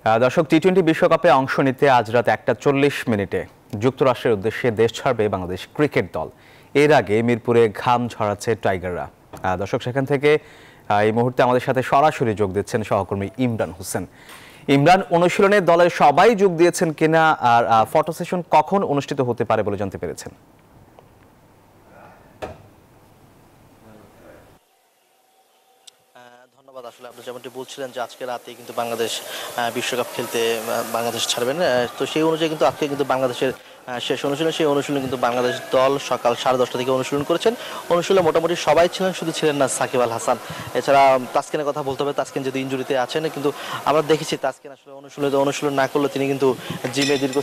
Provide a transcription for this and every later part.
দর্শক, টি-20 বিশ্বকাপে অংশ নিতে আজ রাত 1:40 যুক্তরাষ্ট্রের উদ্দেশ্যে দেশ ছাড়বে বাংলাদেশ ক্রিকেট দল। এর আগে মিরপুরে ঘাম ঝরাচ্ছে টাইগাররা। দর্শক, সেখান থেকে এই মুহূর্তে আমাদের সাথে সরাসরি যোগ দিচ্ছেন সহকর্মী ইমরান হোসেন। ইমরান, অনুশীলনে দলের সবাই যোগ দিয়েছেন কিনা, আর ফটো সেশন কখন অনুষ্ঠিত হতে পারে বলে জানতে পেরেছেন? ধন্যবাদ। আসলে আপনি যেমনটি বলছিলেন যে আজকে রাতে কিন্তু বাংলাদেশ বিশ্বকাপ খেলতে বাংলাদেশ ছাড়বেন, তো সেই অনুযায়ী কিন্তু আজকে কিন্তু বাংলাদেশের শেষ অনুশীলন। সেই অনুশীলন কিন্তু বাংলাদেশ দল সকাল 10:30 থেকে অনুশীলন করেছেন। অনুশীলনে মোটামুটি সবাই ছিলেন, শুধু ছিলেন না সাকিব আল হাসান। এছাড়া তাসকিনের কথা বলতে হবে, তাসকিন যদি ইনজুরিতে আছেন, কিন্তু আমরা দেখেছি তাসকিন আসলে অনুশীলন না করলে তিনি কিন্তু জিমে দীর্ঘ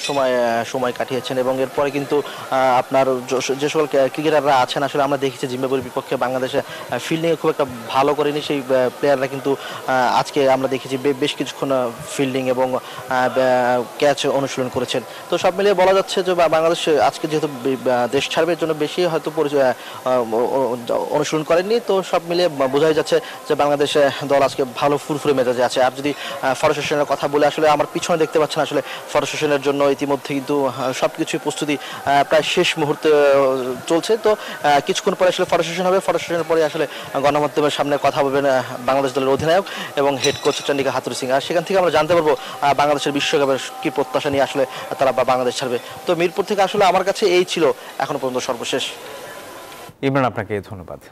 সময় কাটিয়েছেন। এবং এরপরে কিন্তু আপনার যে সকল ক্রিকেটাররা আছেন, আসলে আমরা দেখেছি জিম্বাবুয়ের বিপক্ষে বাংলাদেশে ফিল্ডিংয়ে খুব একটা ভালো করেনি সেই প্লেয়াররা, কিন্তু আজকে আমরা দেখেছি বেশ কিছুক্ষণ ফিল্ডিং এবং ক্যাচ অনুশীলন করেছেন। তো সব মিলিয়ে বলা যাচ্ছে যে বাংলাদেশ আজকে যেহেতু দেশ ছাড়বে জন্য বেশি হয়তো অনুশীলন করেননি, তো সব মিলিয়ে বোঝাই যাচ্ছে যে বাংলাদেশ দল আজকে ভালো ফুরফুরে মেজাজে আছে। আর যদি ফটো সেশনের কথা বলে, আসলে আমার পিছনে দেখতে পাচ্ছেন, আসলে ফটো সেশনের জন্য ইতিমধ্যে কিন্তু সবকিছুই প্রস্তুতি প্রায় শেষ মুহূর্তে চলছে। তো কিছুক্ষণ পরে আসলে ফটো সেশন হবে। ফটো সেশনের পরে আসলে গণমাধ্যমের সামনে কথা বলবেন বাংলাদেশ দলের অধিনায়ক এবং হেড কোচ চন্ডিকা হাথুরু সিং। আর সেখান থেকে আমরা জানতে পারবো বাংলাদেশের বিশ্বকাপের কি প্রত্যাশা নিয়ে আসলে তারা বাংলাদেশ ছাড়বে। তো মিরপুর থেকে আসলে আমার কাছে এই ছিল এখনো পর্যন্ত সর্বশেষ। ইমরান, আপনাকে ধন্যবাদ।